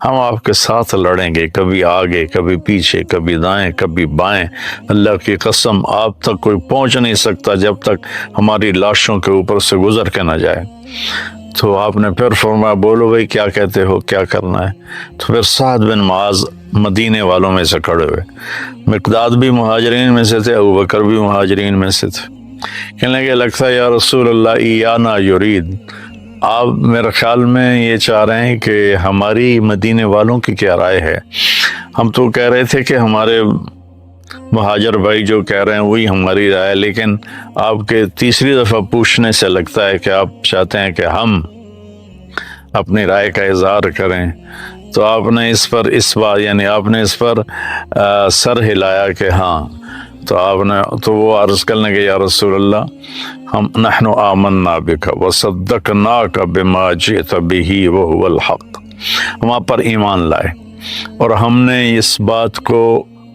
ہم آپ کے ساتھ لڑیں گے، کبھی آگے کبھی پیچھے، کبھی دائیں کبھی بائیں، اللہ کی قسم آپ تک کوئی پہنچ نہیں سکتا جب تک ہماری لاشوں کے اوپر سے گزر کے نہ جائے۔ تو آپ نے پھر فرمایا بولو بھائی کیا کہتے ہو، کیا کرنا ہے؟ تو پھر سعد بن معاذ مدینے والوں میں سے کھڑے ہوئے، مقداد بھی مہاجرین میں سے تھے، ابوبکر بھی مہاجرین میں سے تھے، کہنے لگے لگتا ہے یا رسول اللہ ایانا یرید، آپ میرے خیال میں یہ چاہ رہے ہیں کہ ہماری مدینے والوں کی کیا رائے ہے؟ ہم تو کہہ رہے تھے کہ ہمارے مہاجر بھائی جو کہہ رہے ہیں وہی ہماری رائے ہے، لیکن آپ کے تیسری دفعہ پوچھنے سے لگتا ہے کہ آپ چاہتے ہیں کہ ہم اپنی رائے کا اظہار کریں۔ تو آپ نے اس پر آپ نے اس پر سر ہلایا کہ ہاں، تو وہ عرض کرنے کے یا رسول اللہ ہم نحن آمنا بک وصدقناک بما جئت بہ وہو الحق، ہم آپ پر ایمان لائے اور ہم نے اس بات کو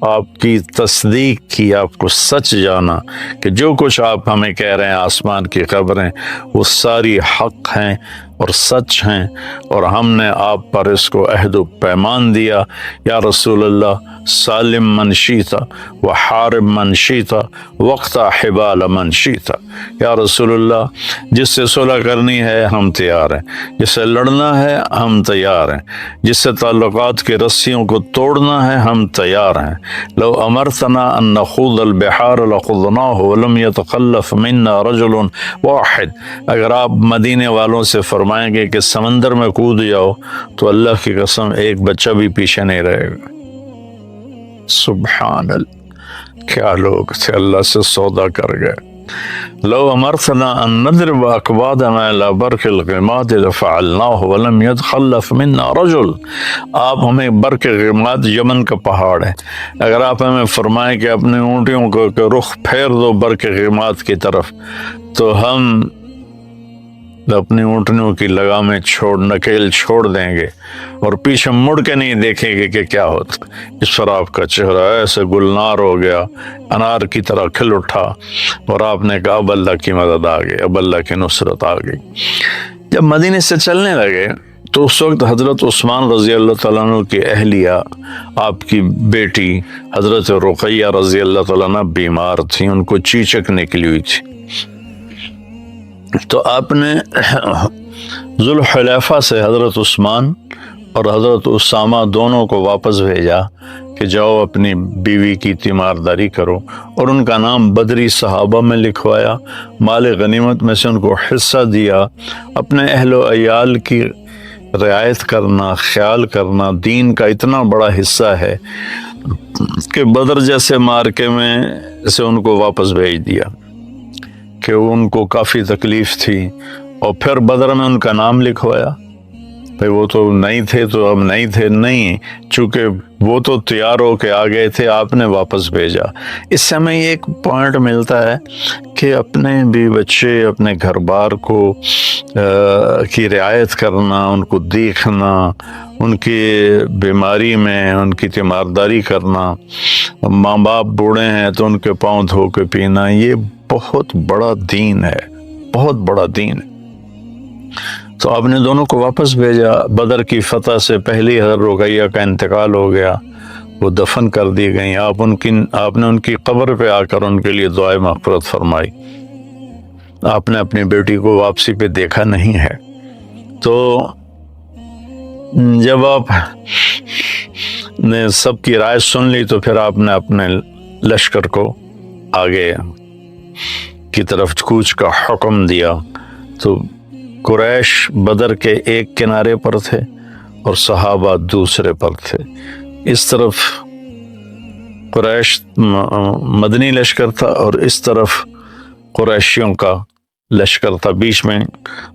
آپ کی تصدیق کی، آپ کو سچ جانا کہ جو کچھ آپ ہمیں کہہ رہے ہیں آسمان کی خبریں وہ ساری حق ہیں اور سچ ہیں، اور ہم نے آپ پر اس کو عہد و پیمان دیا یا رسول اللہ سالم من شیتا وحارب من شیتا وقتا حبال من شیتا، یا رسول اللہ جس سے صلح کرنی ہے ہم تیار ہیں، جس سے لڑنا ہے ہم تیار ہیں، جس سے تعلقات کی رسیوں کو توڑنا ہے ہم تیار ہیں، لو امرتنا ان نخوض البحار لخضناہ ولم يتخلف منا رجل واحد، اگر آپ مدینے والوں سے فرمائیں گے کہ سمندر میں کود جاؤ تو اللہ کی قسم ایک بچہ بھی پیچھے نہیں رہے گا۔ سبحان اللہ، کیا لوگ تھے، اللہ سے سودا کر گئے۔ لو امرتنا ان نضرب اکبادنا الى برق الغماد لفعلناه ولم يتخلف منا رجل، آپ ہمیں برق غماد یمن کا پہاڑ ہے، اگر آپ ہمیں فرمائیں کہ اپنے اونٹیوں کو رخ پھیر دو برق غماد کی طرف تو ہم اپنی اونٹنیوں کی لگامیں نکیل چھوڑ دیں گے اور پیچھے مڑ کے نہیں دیکھیں گے کہ کیا ہوتا۔ اس پر آپ کا چہرہ ایسے گلنار ہو گیا، انار کی طرح کھل اٹھا، اور آپ نے کہا اب اللہ کی مدد آ گئی، اب اللہ کی نصرت آ گئی۔ جب مدینے سے چلنے لگے تو اس وقت حضرت عثمان رضی اللہ تعالیٰ عنہ کی اہلیہ، آپ کی بیٹی حضرت رقیہ رضی اللہ تعالیٰ عنہ بیمار تھیں، ان کو چیچک نکلی ہوئی تھی، تو آپ نے ذوالحلیفہ سے حضرت عثمان اور حضرت اسامہ دونوں کو واپس بھیجا کہ جاؤ اپنی بیوی کی تیمارداری کرو، اور ان کا نام بدری صحابہ میں لکھوایا، مال غنیمت میں سے ان کو حصہ دیا۔ اپنے اہل و عیال کی رعایت کرنا، خیال کرنا دین کا اتنا بڑا حصہ ہے کہ بدر جیسے مارکے میں سے ان کو واپس بھیج دیا کہ ان کو کافی تکلیف تھی، اور پھر بدر میں ان کا نام لکھوایا۔ بھئی وہ تو نہیں تھے تو اب نہیں تھے، نہیں، چونکہ وہ تو تیار ہو کے آ گئے تھے، آپ نے واپس بھیجا۔ اس سے ہمیں ایک پوائنٹ ملتا ہے کہ اپنے بھی بچے، اپنے گھر بار کو کی رعایت کرنا، ان کو دیکھنا، ان کی بیماری میں ان کی تیمارداری کرنا، ماں باپ بوڑھے ہیں تو ان کے پاؤں دھو کے پینا، یہ بہت بڑا دین ہے، بہت بڑا دین ہے۔ تو آپ نے دونوں کو واپس بھیجا۔ بدر کی فتح سے پہلی حضرت رقیہ کا انتقال ہو گیا، وہ دفن کر دی گئیں۔ آپ نے ان کی قبر پہ آ کر ان کے لیے دعائے مغفرت فرمائی۔ آپ نے اپنی بیٹی کو واپسی پہ دیکھا نہیں ہے۔ تو جب آپ نے سب کی رائے سن لی تو پھر آپ نے اپنے لشکر کو آگے کی طرف کوچ کا حکم دیا۔ تو قریش بدر کے ایک کنارے پر تھے اور صحابہ دوسرے پر تھے۔ اس طرف قریش مدنی لشکر تھا اور اس طرف قریشیوں کا لشکر تھا، بیچ میں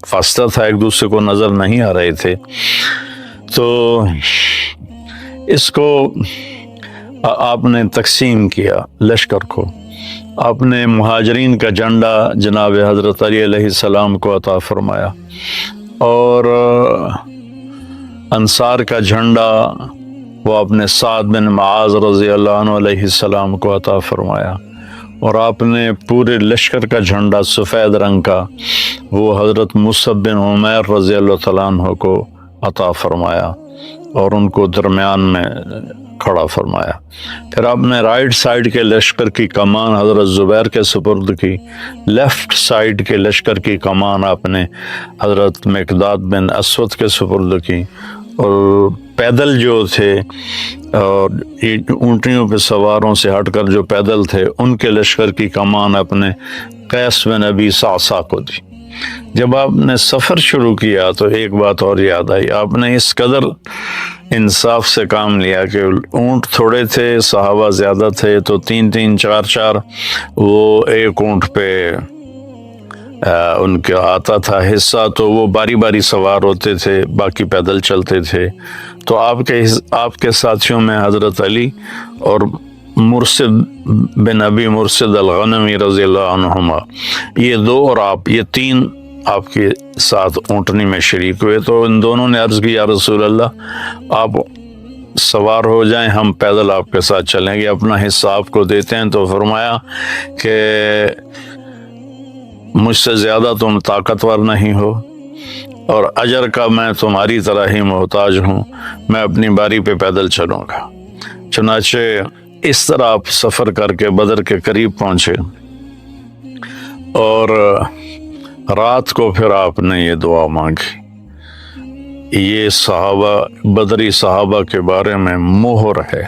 فاصلہ تھا، ایک دوسرے کو نظر نہیں آ رہے تھے۔ تو اس کو آپ نے تقسیم کیا لشکر کو۔ آپ نے مہاجرین کا جھنڈا جناب حضرت علی علیہ السلام کو عطا فرمایا، اور انصار کا جھنڈا وہ اپنے سعد بن معاذ رضی اللہ عنہ علیہ السلام کو عطا فرمایا، اور آپ نے پورے لشکر کا جھنڈا سفید رنگ کا وہ حضرت مصعب بن عمیر رضی اللہ تعالیٰ عنہ کو عطا فرمایا، اور ان کو درمیان میں کھڑا فرمایا۔ پھر آپ نے رائٹ سائڈ کے لشکر کی کمان حضرت زبیر کے سپرد کی، لیفٹ سائڈ کے لشکر کی کمان آپ نے حضرت مقداد بن اسود کے سپرد کی، اور پیدل جو تھے اور اونٹیوں پہ سواروں سے ہٹ کر جو پیدل تھے ان کے لشکر کی کمان اپنے قیس بن ابی صعصع کو دی۔ جب آپ نے سفر شروع کیا تو ایک بات اور یاد آئی، آپ نے اس قدر انصاف سے کام لیا کہ اونٹ تھوڑے تھے، صحابہ زیادہ تھے، تو 3 4 وہ ایک اونٹ پہ ان کا آتا تھا حصہ، تو وہ باری باری سوار ہوتے تھے، باقی پیدل چلتے تھے۔ تو آپ کے ساتھیوں میں حضرت علی اور مرشد بن ابی مرشد الغنوی رضی اللہ عنہما، یہ 2 اور آپ، یہ 3 آپ کے ساتھ اونٹنی میں شریک ہوئے۔ تو ان دونوں نے عرض کی یا رسول اللہ آپ سوار ہو جائیں، ہم پیدل آپ کے ساتھ چلیں گے، اپنا حصہ آپ کو دیتے ہیں۔ تو فرمایا کہ مجھ سے زیادہ تم طاقتور نہیں ہو، اور اجر کا میں تمہاری طرح ہی محتاج ہوں، میں اپنی باری پہ پیدل چلوں گا۔ چنانچہ اس طرح آپ سفر کر کے بدر کے قریب پہنچے، اور رات کو پھر آپ نے یہ دعا مانگی۔ یہ صحابہ، بدری صحابہ کے بارے میں مہر ہے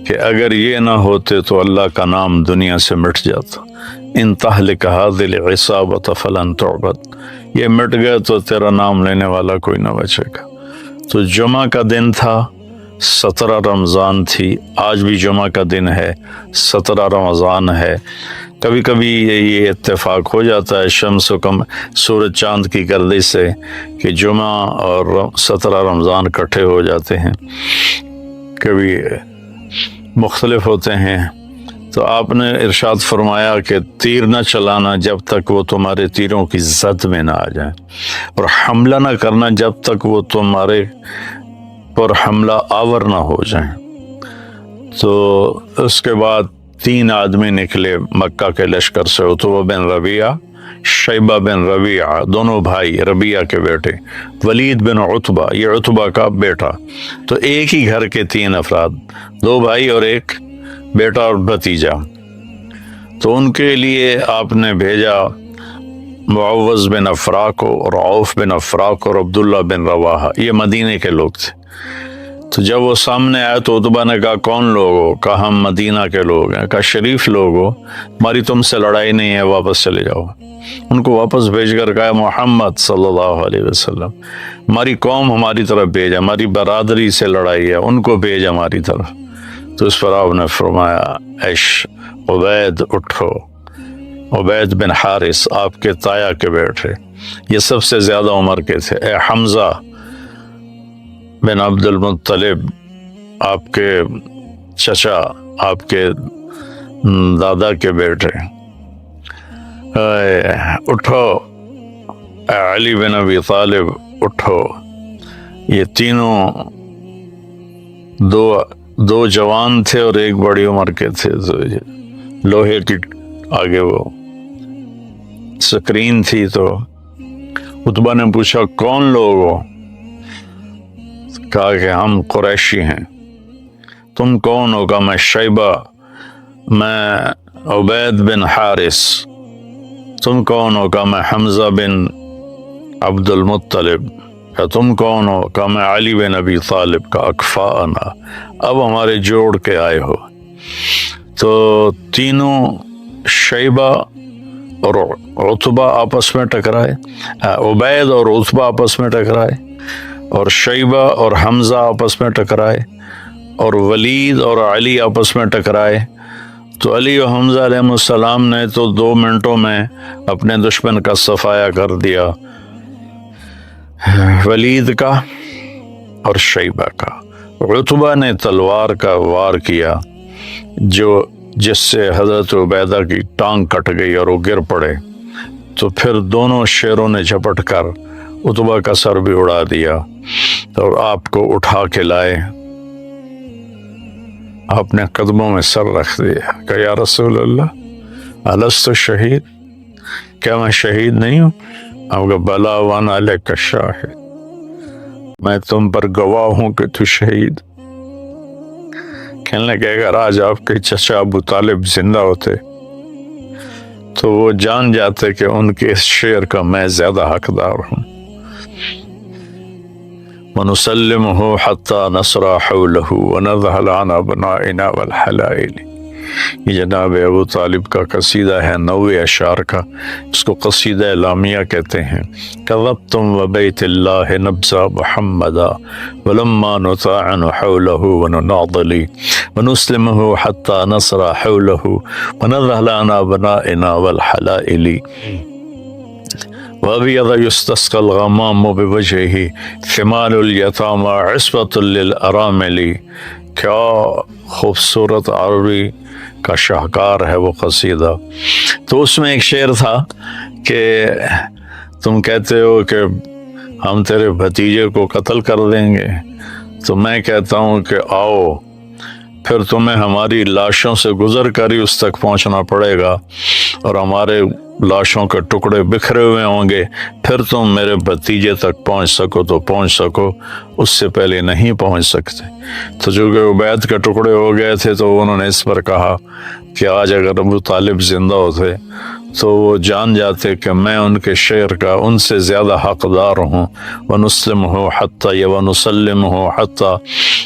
کہ اگر یہ نہ ہوتے تو اللہ کا نام دنیا سے مٹ جاتا۔ ان تہلک هذه العصابۃ فلن تعبد، یہ مٹ گئے تو تیرا نام لینے والا کوئی نہ بچے گا۔ تو جمعہ کا دن تھا، 17 رمضان تھی، آج بھی جمعہ کا دن ہے، 17 رمضان ہے۔ کبھی کبھی یہ اتفاق ہو جاتا ہے شمس و سورج چاند کی گردش سے کہ جمعہ اور 17 رمضان اکٹھے ہو جاتے ہیں، کبھی مختلف ہوتے ہیں۔ تو آپ نے ارشاد فرمایا کہ تیر نہ چلانا جب تک وہ تمہارے تیروں کی زد میں نہ آ جائیں، اور حملہ نہ کرنا جب تک وہ تمہارے پر حملہ آور نہ ہو جائیں۔ تو اس کے بعد 3 آدمی نکلے مکہ کے لشکر سے، عتبہ بن ربیعہ، شیبہ بن ربیعہ، دونوں بھائی ربیعہ کے بیٹے، ولید بن عتبہ، یہ عتبہ کا بیٹا۔ تو ایک ہی گھر کے 3 افراد، 2 بھائی اور ایک بیٹا اور بھتیجا۔ تو ان کے لیے آپ نے بھیجا معوذ بن افرا کو، اور عوف بن افرا کو، اور عبداللہ بن رواحہ، یہ مدینے کے لوگ تھے۔ تو جب وہ سامنے آئے تو عتبہ نے کہا کون لوگ ہو؟ کہا ہم مدینہ کے لوگ ہیں۔ کہا شریف لوگ ہو، ہماری تم سے لڑائی نہیں ہے، واپس چلے جاؤ۔ ان کو واپس بھیج کر کہا محمد صلی اللہ علیہ وسلم، ہماری قوم ہماری طرف بھیج، ہماری برادری سے لڑائی ہے، ان کو بھیج ہماری طرف۔ تو اس پر آپ نے فرمایا ایش عبید اٹھو، عبید بن حارث آپ کے تایا کے بیٹے، یہ سب سے زیادہ عمر کے تھے، اے حمزہ بن عبد المطلب آپ کے چچا، آپ کے دادا کے بیٹے، اٹھو، اے علی بن ابی طالب اٹھو۔ یہ تینوں دو جوان تھے اور ایک بڑی عمر کے تھے، تو لوہے کی آگے وہ سکرین تھی۔ تو عتبہ نے پوچھا کون لوگ ہو؟ کہا کہ ہم قریشی ہیں۔ تم کون ہو؟ کہا میں شیبہ، میں عبید بن حارث۔ تم کون ہو؟ کہا میں حمزہ بن عبد المطلب۔ کہا تم کون ہو؟ کہا میں علی بن ابی طالب کا اکفاءنا، اب ہمارے جوڑ کے آئے ہو۔ تو تینوں شیبہ اور عتبہ آپس میں ٹکرائے، عبید اور عتبہ آپس میں ٹکرائے، اور شیبہ اور حمزہ آپس میں ٹکرائے، اور ولید اور علی آپس میں ٹکرائے۔ تو علی و حمزہ علیہ السلام نے تو 2 منٹوں میں اپنے دشمن کا صفایا کر دیا، ولید کا اور شیبہ کا۔ عتبہ نے تلوار کا وار کیا جس سے حضرت عبیدہ کی ٹانگ کٹ گئی اور وہ گر پڑے۔ تو پھر دونوں شیروں نے جھپٹ کر عتبہ کا سر بھی اڑا دیا اور آپ کو اٹھا کے لائے، آپ نے قدموں میں سر رکھ دیا کہ یا رسول اللہ الست شہید، کیا میں شہید نہیں ہوں؟ آپ کا بلا وانا علیک شاہد۔ میں تم پر گواہ ہوں کہ تو شہید۔ کہنے لگے اگر آج آپ کے چچا ابو طالب زندہ ہوتے تو وہ جان جاتے کہ ان کے اس شعر کا میں زیادہ حقدار ہوں۔ وَنُسَلِّمُهُ حَتَّى نَصْرَ حَوْلَهُ وَنَذْهَلَ عَنْ أَبْنَائِنَا وَالْحَلَائِلِ۔ یہ جناب ابو طالب کا قصیدہ ہے، 90 اشعار کا، اس کو قصیدہ لامیہ کہتے ہیں۔ کذبتم وبیت اللہ نبزا محمدا ولما نطاعن حوله ونناضلی ونسلمه حتى نصر حوله ونذهل عن أبنائنا والحلائل وابيض يستسقى الغمام بوجهه ثمال اليتامى عصبة للأرامل۔ کیا خوبصورت عربی کا شاہکار ہے وہ قصیدہ۔ تو اس میں ایک شعر تھا کہ تم کہتے ہو کہ ہم تیرے بھتیجے کو قتل کر دیں گے، تو میں کہتا ہوں کہ آؤ پھر تمہیں ہماری لاشوں سے گزر کر ہی اس تک پہنچنا پڑے گا، اور ہمارے لاشوں کے ٹکڑے بکھرے ہوئے ہوں گے، پھر تم میرے بھتیجے تک پہنچ سکو تو پہنچ سکو، اس سے پہلے نہیں پہنچ سکتے۔ تو جو کہ عبید کے ٹکڑے ہو گئے تھے تو انہوں نے اس پر کہا کہ آج اگر ابو طالب زندہ ہوتے تو وہ جان جاتے کہ میں ان کے شعر کا ان سے زیادہ حقدار ہوں۔ وَنُسْلِمُهُ حَتَّى وَنُسَلِّمُهُ حَتَّى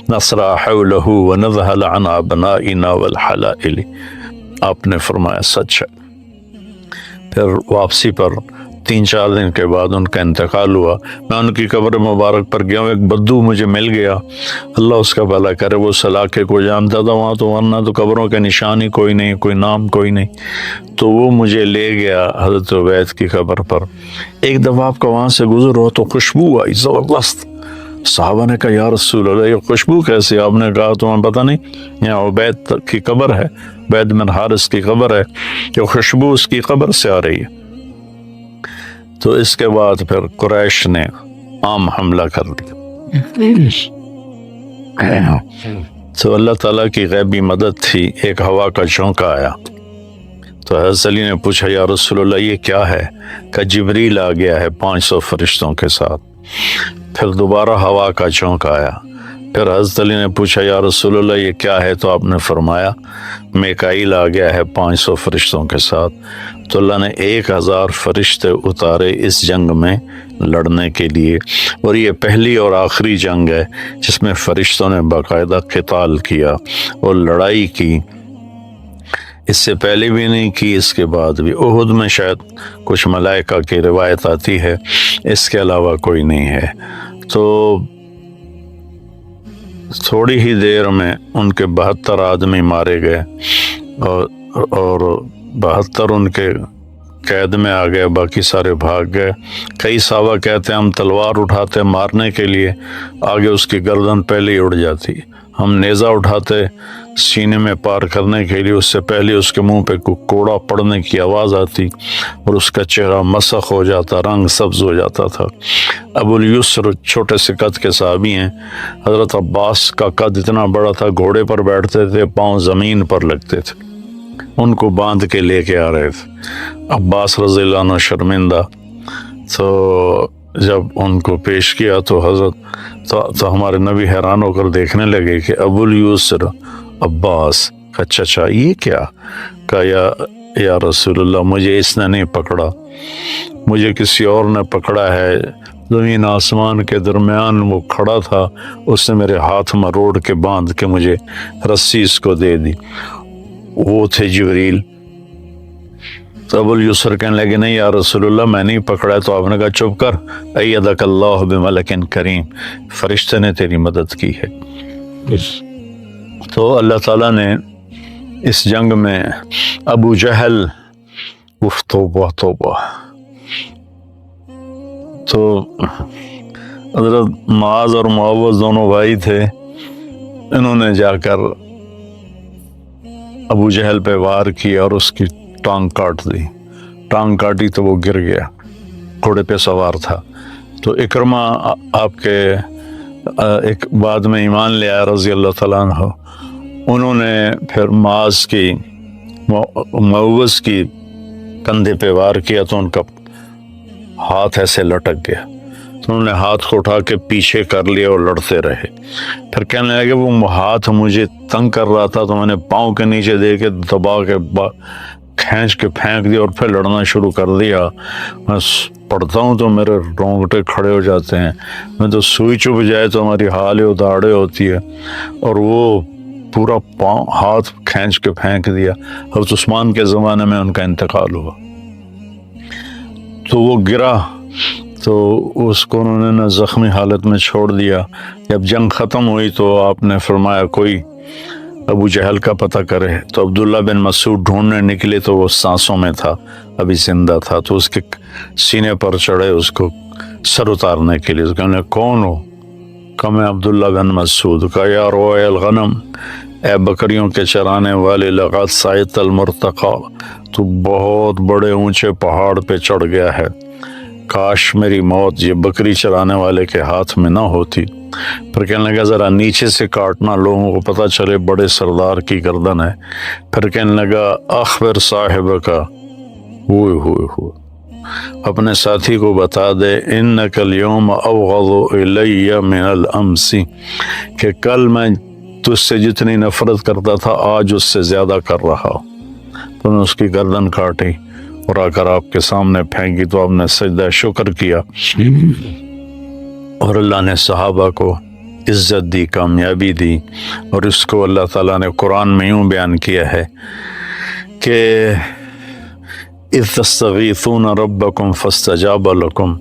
نَصْرَ حَوْلَهُ وَنَذْهَلَ عَنْ أَبْنَائِنَا وَالْحَلَائِلِ۔ آپ نے فرمایا سچ ہے۔ پھر واپسی پر 3-4 دن کے بعد ان کا انتقال ہوا۔ میں ان کی قبر مبارک پر گیا ہوں، ایک بدو مجھے مل گیا، اللہ اس کا بھلا کرے، وہ اس علاقے کو جانتا تھا وہاں، تو ورنہ تو قبروں کے نشان ہی کوئی نہیں، کوئی نام کوئی نہیں۔ تو وہ مجھے لے گیا حضرت عبید کی قبر پر۔ ایک دفعہ آپ کا وہاں سے گزر ہو تو خوشبو آئی زبردست۔ صحابہ نے کہا یا رسول اللہ یہ خوشبو کیسی؟ آپ نے کہا تمہیں پتہ نہیں یہاں عبید کی قبر ہے، عبید بن حارث کی قبر ہے، یہ خوشبو اس کی قبر سے آ رہی ہے۔ تو اس کے بعد پھر قریش نے عام حملہ کر دیا۔ تو اللہ تعالیٰ کی غیبی مدد تھی، ایک ہوا کا جھونکا آیا تو حضرت علی نے پوچھا یا رسول اللہ یہ کیا ہے؟ کہ جبریل آ گیا ہے 500 فرشتوں کے ساتھ۔ پھر دوبارہ ہوا کا جھونکا آیا، پھر حضرت علی نے پوچھا یا رسول اللہ یہ کیا ہے؟ تو آپ نے فرمایا میکائیل آ گیا ہے 500 فرشتوں کے ساتھ۔ تو اللہ نے 1000 فرشتے اتارے اس جنگ میں لڑنے کے لیے، اور یہ پہلی اور آخری جنگ ہے جس میں فرشتوں نے باقاعدہ قتال کیا اور لڑائی کی۔ اس سے پہلے بھی نہیں کی، اس کے بعد بھی۔ احد میں شاید کچھ ملائکہ کی روایت آتی ہے، اس کے علاوہ کوئی نہیں ہے۔ تو تھوڑی ہی دیر میں ان کے 72 آدمی مارے گئے، اور 72 ان کے قید میں آ گئے، باقی سارے بھاگ گئے۔ کئی صحابہ کہتے ہیں ہم تلوار اٹھاتے مارنے کے لیے، آگے اس کی گردن پہلے ہی اڑ جاتی، ہم نیزہ اٹھاتے سینے میں پار کرنے کے لیے، اس سے پہلے اس کے منہ پہ کوڑا پڑنے کی آواز آتی اور اس کا چہرہ مسخ ہو جاتا، رنگ سبز ہو جاتا تھا۔ ابو الیسر چھوٹے سے قد کے صحابی ہیں، حضرت عباس کا قد اتنا بڑا تھا، گھوڑے پر بیٹھتے تھے، پاؤں زمین پر لگتے تھے، ان کو باندھ کے لے کے آ رہے تھے۔ عباس رضی اللہ عنہ شرمندہ، تو جب ان کو پیش کیا تو حضرت تو ہمارے نبی حیران ہو کر دیکھنے لگے کہ ابو الیسر عباس کا چچا یہ کیا؟ کہا یا رسول اللہ مجھے اس نے نہیں پکڑا، مجھے کسی اور نے پکڑا ہے، زمین آسمان کے درمیان وہ کھڑا تھا، اس نے میرے ہاتھ مروڑ کے باندھ کے مجھے رسی اس کو دے دی، وہ تھے جبریل۔ تو ابو الیسر کہنے لگے نہیں یا رسول اللہ میں نہیں پکڑا ہے۔ تو آپ نے کہا چپ کر، ایدک اللہ بملک کریم، فرشتے نے تیری مدد کی ہے۔ تو اللہ تعالیٰ نے اس جنگ میں ابو جہل، توبہ توبہ، تو حضرت معاذ اور معوذ دونوں بھائی تھے، انہوں نے جا کر ابو جہل پہ وار کیا اور اس کی ٹانگ کاٹ دی، ٹانگ کاٹی تو وہ گر گیا، گھوڑے پہ سوار تھا۔ تو اکرمہ آپ کے ایک بعد میں ایمان لے آیا رضی اللہ تعالیٰ عنہ، انہوں نے پھر معاذ کی معوذ کی کندھے پہ وار کیا تو ان کا ہاتھ ایسے لٹک گیا، تو انہوں نے ہاتھ کو اٹھا کے پیچھے کر لیا اور لڑتے رہے. پھر کہنے لگے وہ ہاتھ مجھے تنگ کر رہا تھا تو میں نے پاؤں کے نیچے دے کے دبا کے کھینچ کے پھینک دیا اور پھر لڑنا شروع کر دیا. میں پڑھتا ہوں تو میرے رونگٹے کھڑے ہو جاتے ہیں. میں تو سوئی چبھ جائے تو ہماری حالے اداڑے ہوتی ہے. اور وہ پورا پاؤں ہاتھ کھینچ کے پھینک دیا. حضرت عثمان کے زمانے میں ان کا انتقال ہوا. تو وہ گرا تو اس کو انہوں نے نا زخمی حالت میں چھوڑ دیا. جب جنگ ختم ہوئی تو آپ نے فرمایا کوئی ابو جہل کا پتہ کرے. تو عبداللہ بن مسعود ڈھونڈنے نکلے تو وہ سانسوں میں تھا, ابھی زندہ تھا. تو اس کے سینے پر چڑھے اس کو سر اتارنے کے لیے. تو کہنے کون ہو؟ کہ میں عبداللہ بن مسعود. کہا یا روع الغنم, اے بکریوں کے چرانے والے, لقد صعدت المرتقى, تو بہت بڑے اونچے پہاڑ پہ چڑھ گیا ہے. کاش میری موت یہ بکری چرانے والے کے ہاتھ میں نہ ہوتی. پھر کہنے لگا ذرا نیچے سے کاٹنا, لوگوں کو پتہ چلے بڑے سردار کی گردن ہے. پھر کہنے لگا اخبر صاحب کا, ہوئے اپنے ساتھی کو بتا دے, انک اليوم ابغض الی من الامس, کہ کل میں تجھ سے جتنی نفرت کرتا تھا آج اس سے زیادہ کر رہا ہوں. تو نے اس کی گردن کاٹی اور آ کر آپ کے سامنے پھینکی. تو آپ نے سجدہ شکر کیا اور اللہ نے صحابہ کو عزت دی, کامیابی دی. اور اس کو اللہ تعالیٰ نے قرآن میں یوں بیان کیا ہے کہ اذ تستغیثون ربکم فاستجاب لکم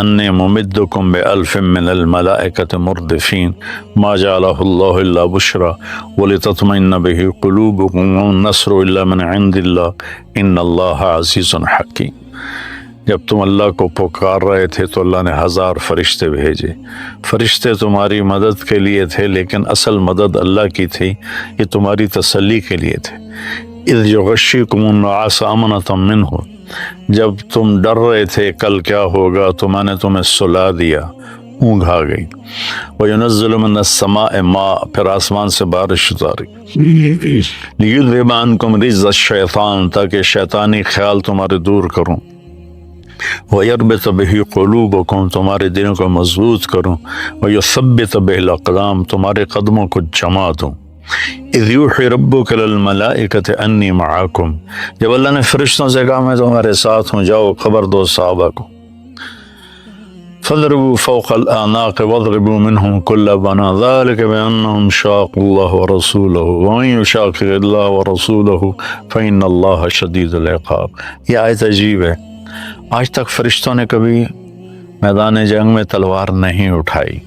انی ممدکم بألف من الملائکۃ مردفین ما جعلہ اللہ الا بشرا ولتطمئن بہ قلوبکم والنصر الا من عند اللہ ان اللہ عزیز حکیم. جب تم اللہ کو پکار رہے تھے تو اللہ نے 1000 فرشتے بھیجے. فرشتے تمہاری مدد کے لیے تھے, لیکن اصل مدد اللہ کی تھی, یہ تمہاری تسلی کے لیے تھے. اذ یغشیکم النعاس امنۃ منہ, جب تم ڈر رہے تھے کل کیا ہوگا تو میں نے تمہیں سلا دیا, اونگ آ گئی. وَيُنَزِّلُ مِنَ السَّمَاءِ مَاءً, پھر آسمان سے بارش اتاری. لِيُذْهِبَ عَنْكُمْ رِجْزَ الشَّيْطَانِ, تاکہ شیطانی خیال تمہارے دور کروں. وَيَرْبِطَ بِهِ قُلُوبَكُمْ, تمہارے دلوں کو مضبوط کروں. وَيُثَبِّتَ بِهِ الْأَقْدَامَ, تمہارے قدموں کو جما دوں. اِذْ يُوحِي رَبُّكَ لِلْمَلَائِكَةِ أَنِّي مَعَكُمْ, جب اللہ نے فرشتوں سے کہا میں تمہارے ساتھ ہوں, جاؤ خبر دو صحابہ کو. فَاضْرِبُوا فَوْقَ الْأَعْنَاقِ وَاضْرِبُوا مِنْهُمْ كُلَّ بَنَانٍ ذَلِكَ بِأَنَّهُمْ شَاقُّوا اللَّهَ وَرَسُولَهُ وَمَن يُشَاقِقِ اللَّهَ وَرَسُولَهُ فَإِنَّ اللَّهَ شَدِيدُ الْعِقَابِ. یہ آیت عجیب ہے. آج تک فرشتوں نے کبھی میدان جنگ میں تلوار نہیں اٹھائی,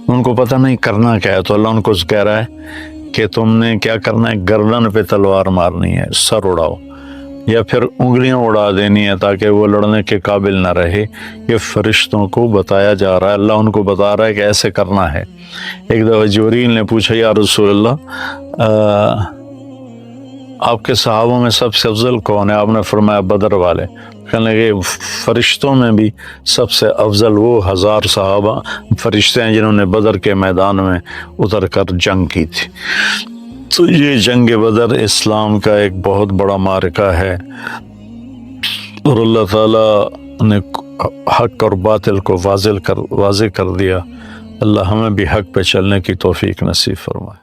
ان کو پتہ نہیں کرنا کیا ہے. تو اللہ ان کو کہہ رہا ہے کہ تم نے کیا کرنا ہے, گردن پہ تلوار مارنی ہے, سر اڑاؤ, یا پھر انگلیاں اڑا دینی ہے تاکہ وہ لڑنے کے قابل نہ رہے. یہ فرشتوں کو بتایا جا رہا ہے, اللہ ان کو بتا رہا ہے کہ ایسے کرنا ہے. ایک دفعہ جبریل نے پوچھا یا رسول اللہ آپ کے صحابوں میں سب سے افضل کون ہے؟ آپ نے فرمایا بدر والے. کہنے لگے فرشتوں میں بھی سب سے افضل وہ 1000 صحابہ فرشتے ہیں جنہوں نے بدر کے میدان میں اتر کر جنگ کی تھی. تو یہ جنگ بدر اسلام کا ایک بہت بڑا معرکہ ہے, اور اللہ تعالیٰ نے حق اور باطل کو واضح کر دیا. اللہ ہمیں بھی حق پہ چلنے کی توفیق نصیب فرمائے.